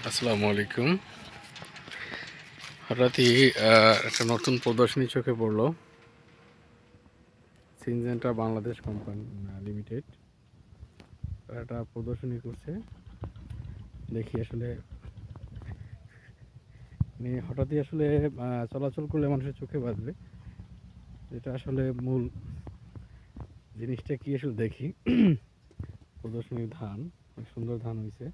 আসসালামু আলাইকুম। হঠাৎই একটা নতুন প্রদর্শনী চোখে পড়লো। সিনজেন্টা বাংলাদেশ কোম্পানি লিমিটেড তারা একটা প্রদর্শনী করছে। দেখি আসলে হঠাৎই আসলে চলাচল করলে মানুষের চোখে বাজবে, যেটা আসলে মূল জিনিসটা কি আসলে দেখি। প্রদর্শনীর ধান, অনেক সুন্দর ধান হয়েছে,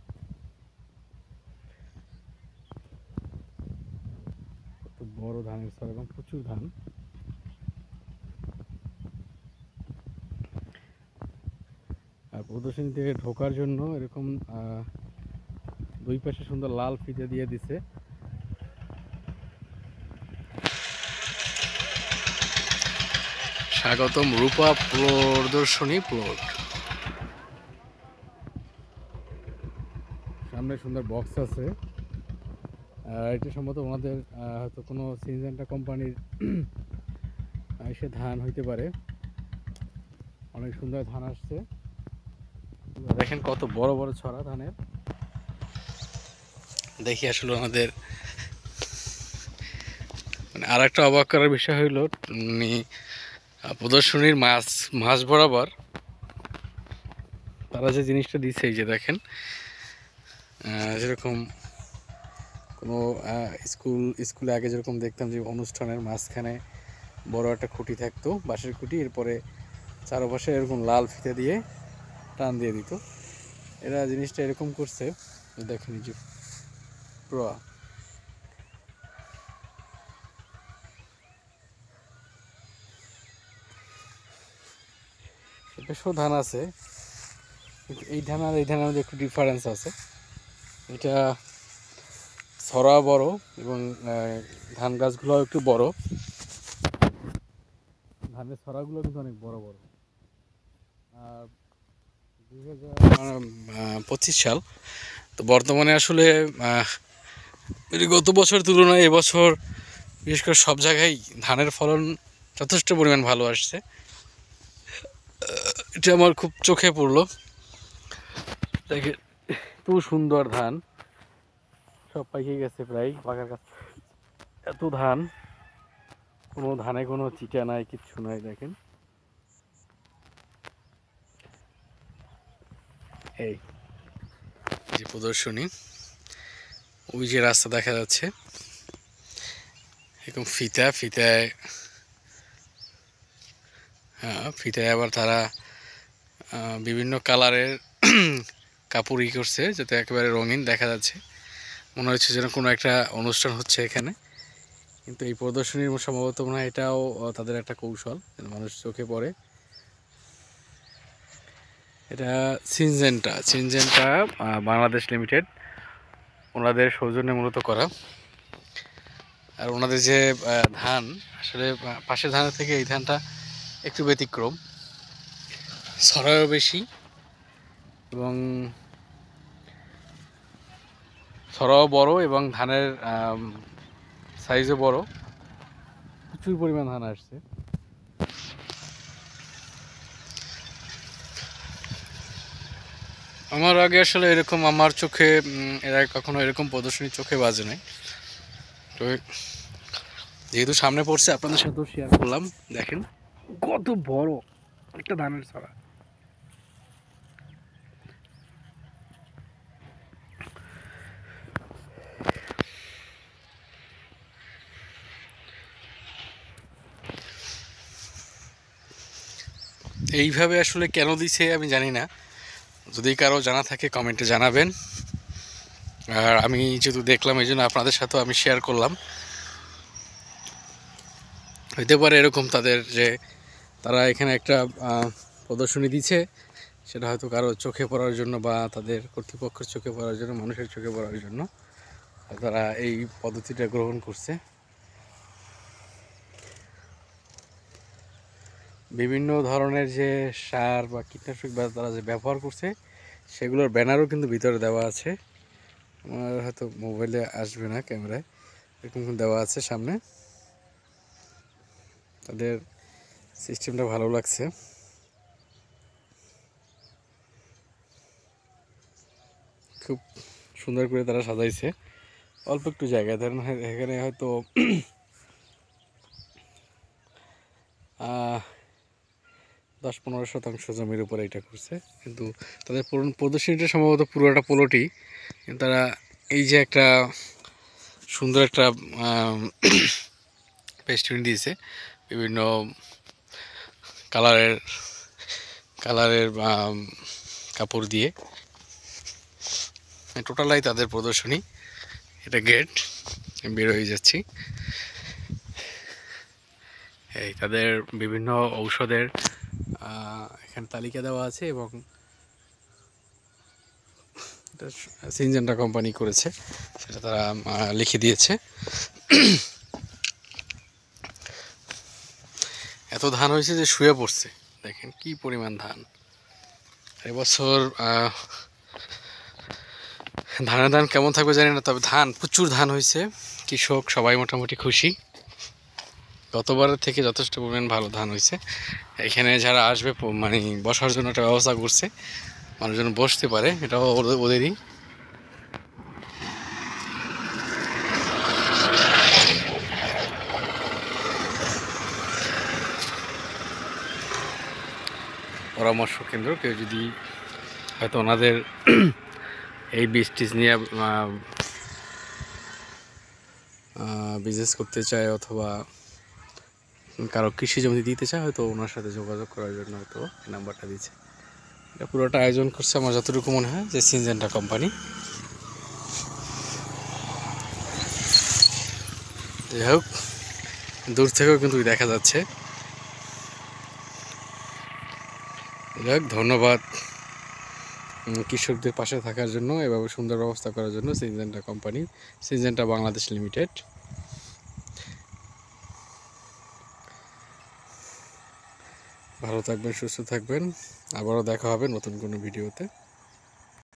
কত বড় ধানের স্তর এবং প্রচুর ধান। আর প্রদর্শনীতে ঢোকার জন্য এরকম দুই পাশে সুন্দর লাল ফিতে দিয়ে দিছে। স্বাগতম রূপা প্রদর্শনী প্লট। সামনে সুন্দর বক্স আছে। এটা সম্ভবত ওনাদের হয়তো কোনো সিনজেন্টা কোম্পানির এসে ধান হইতে পারে। অনেক সুন্দর ধান আসছে, দেখেন কত বড় বড় ছড়া ধানের। দেখি আসলে ওনাদের মানে আর একটা অবাক করার বিষয় হইল প্রদর্শনীর মাঝ বরাবর তারা যে জিনিসটা দিচ্ছে, এই যে দেখেন, যেরকম কোনো স্কুলে আগে যেরকম দেখতাম যে অনুষ্ঠানের মাঝখানে বড় একটা খুঁটি থাকতো, বাঁশের খুঁটি, এরপরে চারপাশে এরকম লাল ফিতে দিয়ে টান দিয়ে দিত। এরা জিনিসটা এরকম করছে, দেখেন এই যে পুরো বেশও ধান আছে, কিন্তু এই ধান আর এই ধানের মধ্যে একটু ডিফারেন্স আছে। এটা ছড়া বড় এবং ধান গাছগুলো একটু বড়, ধানের ছড়াগুলো কিন্তু অনেক বড় বড়। আর 2025 সাল, তো বর্তমানে আসলে গত বছর তুলনায় এবছর বিশেষ করে সব জায়গায় ধানের ফলন যথেষ্ট পরিমাণ ভালো আসছে। এটা আমার খুব চোখে পড়লো। দেখে এত সুন্দর ধান, সব পাইকে গেছে, প্রায় পাকার কাছে। এত ধান, কোনো ধানে কোনো চিটা নাই, কিচ্ছু নাই। দেখেন এই যে প্রদর্শনী, ওই যে রাস্তা দেখা যাচ্ছে, এরকম ফিতায় ফিতায় আবার তারা বিভিন্ন কালারের কাপড় করছে, যাতে একেবারে রঙিন দেখা যাচ্ছে। মনে হচ্ছে যেন কোনো একটা অনুষ্ঠান হচ্ছে এখানে। কিন্তু এই প্রদর্শনীর সম্ভবত মনে হয় এটাও তাদের একটা কৌশল, মানুষ চোখে পড়ে। এটা সিনজেন্টা বাংলাদেশ লিমিটেড, ওনাদের সৌজন্যে মূলত করা। আর ওনাদের যে ধান, আসলে পাশের ধানের থেকে এই ধানটা একটু ব্যতিক্রম, ছড়াও বেশি এবং ছড়াও বড় এবং ধানের সাইজও বড়, প্রচুর পরিমাণ ধান আসছে। আমার আগে আসলে এরকম আমার চোখে এর আগে কখনো এরকম প্রদর্শনী চোখে বাজে নাই। তো যেহেতু সামনে পড়ছে, আপনাদের সাথেও শেয়ার করলাম। দেখেন কত বড় একটা ধানের ছড়া। এইভাবে আসলে কেন দিছে আমি জানি না, যদি কারো জানা থাকে কমেন্টে জানাবেন। আর আমি যেহেতু দেখলাম, এই জন্য আপনাদের সাথেও আমি শেয়ার করলাম। হইতে পারে এরকম তাদের যে তারা এখানে একটা প্রদর্শনী দিচ্ছে, সেটা হয়তো কারো চোখে পড়ার জন্য বা তাদের কর্তৃপক্ষের চোখে পড়ার জন্য, মানুষের চোখে পড়ার জন্য তারা এই পদ্ধতিটা গ্রহণ করছে। বিভিন্ন ধরনের যে সার বা কীটনাশক বা তারা যে ব্যবহার করছে, সেগুলোর ব্যানারও কিন্তু ভিতরে দেওয়া আছে। আমার হয়তো মোবাইলে আসবে না, ক্যামেরায় এরকম দেওয়া আছে সামনে। তাদের সিস্টেমটা ভালো লাগছে। খুব সুন্দর করে তারা সাজাইছে। অল্প একটু জায়গায় ধরেন এখানে হয়তো 10-15 শতাংশ জমির উপরে এটা করছে, কিন্তু তাদের প্রদর্শনীটা সম্ভবত পুরোটা পোলোটি। কিন্তু তারা এই যে একটা সুন্দর একটা পেস্টুনি দিয়েছে বিভিন্ন কালারের কালারের কাপড় দিয়ে, টোটালাই তাদের প্রদর্শনী। এটা গেট, বের হয়ে যাচ্ছি। এই তাদের বিভিন্ন ঔষধের এখানে তালিকা দেওয়া আছে, এবং এটা সিনজেন্টা কোম্পানি করেছে, সেটা তারা লিখে দিয়েছে। এত ধান হয়েছে যে শুয়ে পড়ছে, দেখেন কি পরিমাণ ধান। এবছর ধানের দাম কেমন থাকবে জানি না, তবে ধান প্রচুর ধান হয়েছে, কৃষক সবাই মোটামুটি খুশি। গতবারের থেকে যথেষ্ট পরিমাণ ভালো ধান হয়েছে। এখানে যারা আসবে মানে বসার জন্য একটা ব্যবস্থা করছে, মানুষজন বসতে পারে, এটাও ওদেরই। পরামর্শ কেন্দ্র, কেউ যদি হয়তো ওনাদের এই বীজ টিজ নিয়ে বিজনেস করতে চায়, অথবা কারো কৃষি জমি দিতে চায়, হয়তো ওনার সাথে যোগাযোগ করার জন্য হয়তো এই নাম্বারটা দিচ্ছে। এটা পুরোটা আয়োজন করছে আমার যতটুকু মনে হয় যে সিনজেন্টা কোম্পানি। যাই হোক, দূর থেকেও কিন্তু দেখা যাচ্ছে। যাই হোক, ধন্যবাদ কৃষকদের পাশে থাকার জন্য, এভাবে সুন্দর ব্যবস্থা করার জন্য Syngenta company, Syngenta Bangladesh limited. ভালো থাকবেন, সুস্থ থাকবেন, আবারও দেখা হবে নতুন কোনো ভিডিওতে।